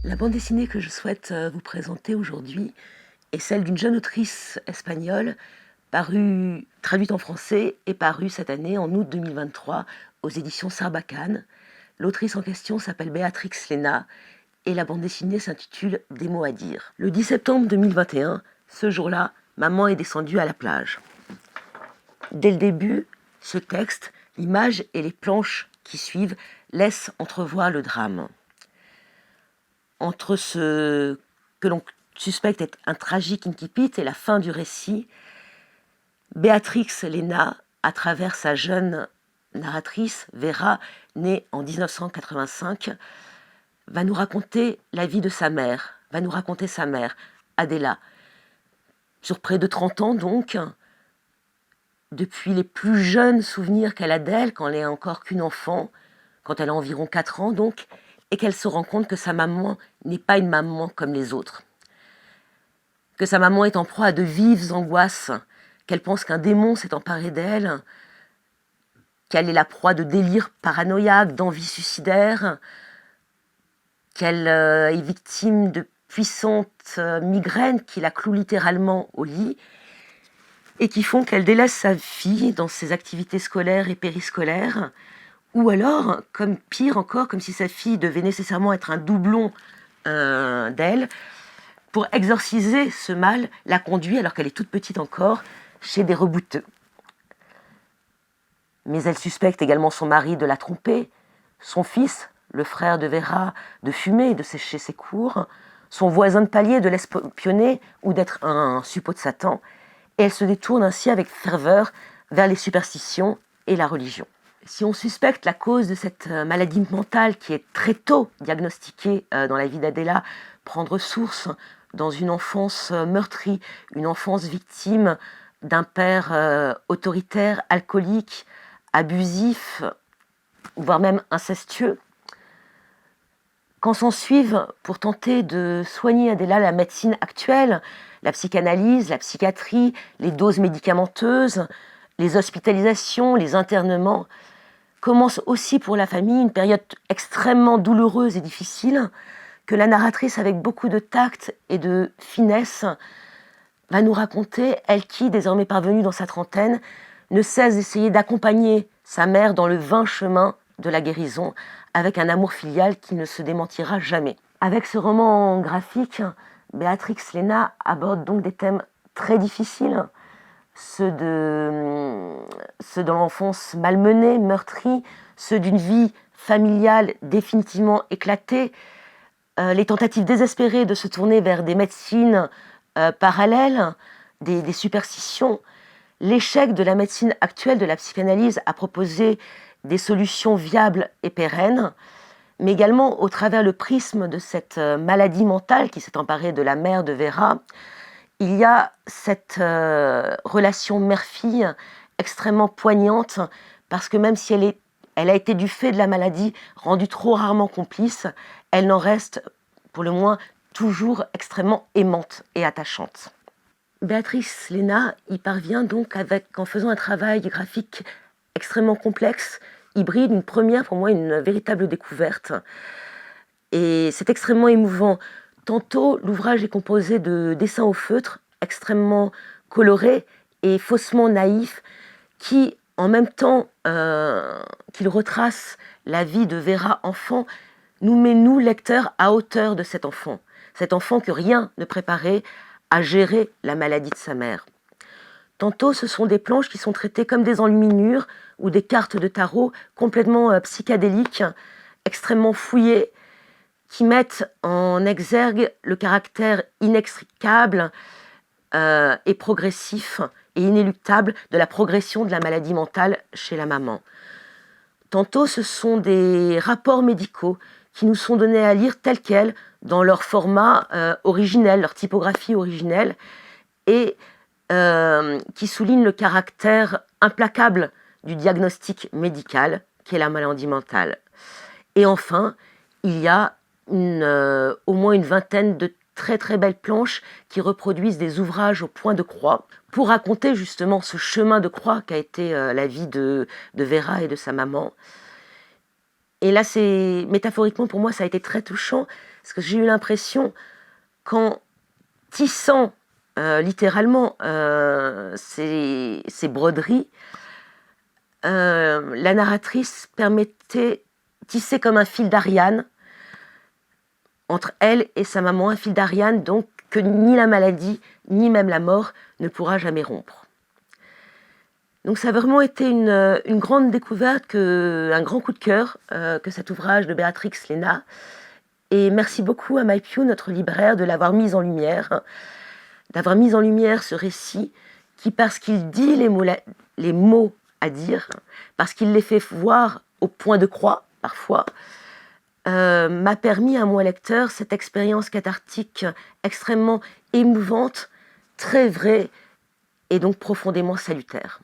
La bande dessinée que je souhaite vous présenter aujourd'hui est celle d'une jeune autrice espagnole traduite en français et parue cette année en août 2023 aux éditions Sarbacane. L'autrice en question s'appelle Béatrix Léna et la bande dessinée s'intitule Des mots à dire. Le 10 septembre 2021, ce jour-là, maman est descendue à la plage. Dès le début, ce texte, l'image et les planches qui suivent laissent entrevoir le drame. Entre ce que l'on suspecte être un tragique incipit et la fin du récit, Béatrix Léna, à travers sa jeune narratrice, Vera, née en 1985, va nous raconter la vie de sa mère, va nous raconter sa mère, Adela. Sur près de 30 ans donc, depuis les plus jeunes souvenirs qu'elle a d'elle, quand elle n'est encore qu'une enfant, quand elle a environ 4 ans donc, et qu'elle se rend compte que sa maman n'est pas une maman comme les autres. Que sa maman est en proie à de vives angoisses, qu'elle pense qu'un démon s'est emparé d'elle, qu'elle est la proie de délires paranoïaques, d'envies suicidaires, qu'elle est victime de puissantes migraines qui la clouent littéralement au lit et qui font qu'elle délaisse sa fille dans ses activités scolaires et périscolaires, ou alors, comme pire encore, comme si sa fille devait nécessairement être un doublon d'elle, pour exorciser ce mal, la conduit, alors qu'elle est toute petite encore, chez des rebouteux. Mais elle suspecte également son mari de la tromper, son fils, le frère de Vera, de fumer et de sécher ses cours, son voisin de palier de l'espionner ou d'être un suppôt de Satan, et elle se détourne ainsi avec ferveur vers les superstitions et la religion. Si on suspecte la cause de cette maladie mentale qui est très tôt diagnostiquée dans la vie d'Adela prendre source dans une enfance meurtrie, une enfance victime d'un père autoritaire, alcoolique, abusif, voire même incestueux, quand s'en suivent, pour tenter de soigner Adela, la médecine actuelle, la psychanalyse, la psychiatrie, les doses médicamenteuses, les hospitalisations, les internements, commence aussi pour la famille une période extrêmement douloureuse et difficile que la narratrice, avec beaucoup de tact et de finesse, va nous raconter, elle qui, désormais parvenue dans sa trentaine, ne cesse d'essayer d'accompagner sa mère dans le vain chemin de la guérison, avec un amour filial qui ne se démentira jamais. Avec ce roman graphique, Béatrix Léna aborde donc des thèmes très difficiles, ceux de l'enfance malmenée, meurtrie, ceux d'une vie familiale définitivement éclatée, les tentatives désespérées de se tourner vers des médecines parallèles, des superstitions, l'échec de la médecine actuelle, de la psychanalyse, à proposer des solutions viables et pérennes, mais également au travers le prisme de cette maladie mentale qui s'est emparée de la mère de Vera, il y a cette relation mère-fille extrêmement poignante, parce que même si elle a été du fait de la maladie rendue trop rarement complice, elle n'en reste pour le moins toujours extrêmement aimante et attachante. Béatrix Léna y parvient donc en faisant un travail graphique extrêmement complexe, hybride, une première pour moi, une véritable découverte. Et c'est extrêmement émouvant. Tantôt, l'ouvrage est composé de dessins au feutre, extrêmement colorés et faussement naïfs, qui, en même temps qu'ils retracent la vie de Vera enfant, nous met, nous, lecteurs, à hauteur de cet enfant que rien ne préparait à gérer la maladie de sa mère. Tantôt, ce sont des planches qui sont traitées comme des enluminures ou des cartes de tarot complètement psychédéliques, extrêmement fouillées, qui mettent en exergue le caractère inextricable et progressif et inéluctable de la progression de la maladie mentale chez la maman. Tantôt, ce sont des rapports médicaux qui nous sont donnés à lire tels quels, dans leur format originel, leur typographie originelle, et qui soulignent le caractère implacable du diagnostic médical qu'est la maladie mentale. Et enfin, il y a au moins une vingtaine de très très belles planches qui reproduisent des ouvrages au point de croix pour raconter justement ce chemin de croix qu'a été la vie de Vera et de sa maman. Et là, métaphoriquement pour moi, ça a été très touchant. Parce que j'ai eu l'impression qu'en tissant littéralement ces broderies, la narratrice tissait comme un fil d'Ariane entre elle et sa maman, un fil d'Ariane donc que ni la maladie, ni même la mort ne pourra jamais rompre. Donc ça a vraiment été une grande découverte, un grand coup de cœur que cet ouvrage de Béatrix Léna. Et merci beaucoup à Maipiu, notre libraire, de l'avoir mis en lumière, d'avoir mis en lumière ce récit qui, parce qu'il dit les mots à dire, parce qu'il les fait voir au point de croix, parfois, m'a permis à mon lecteur cette expérience cathartique extrêmement émouvante, très vraie et donc profondément salutaire.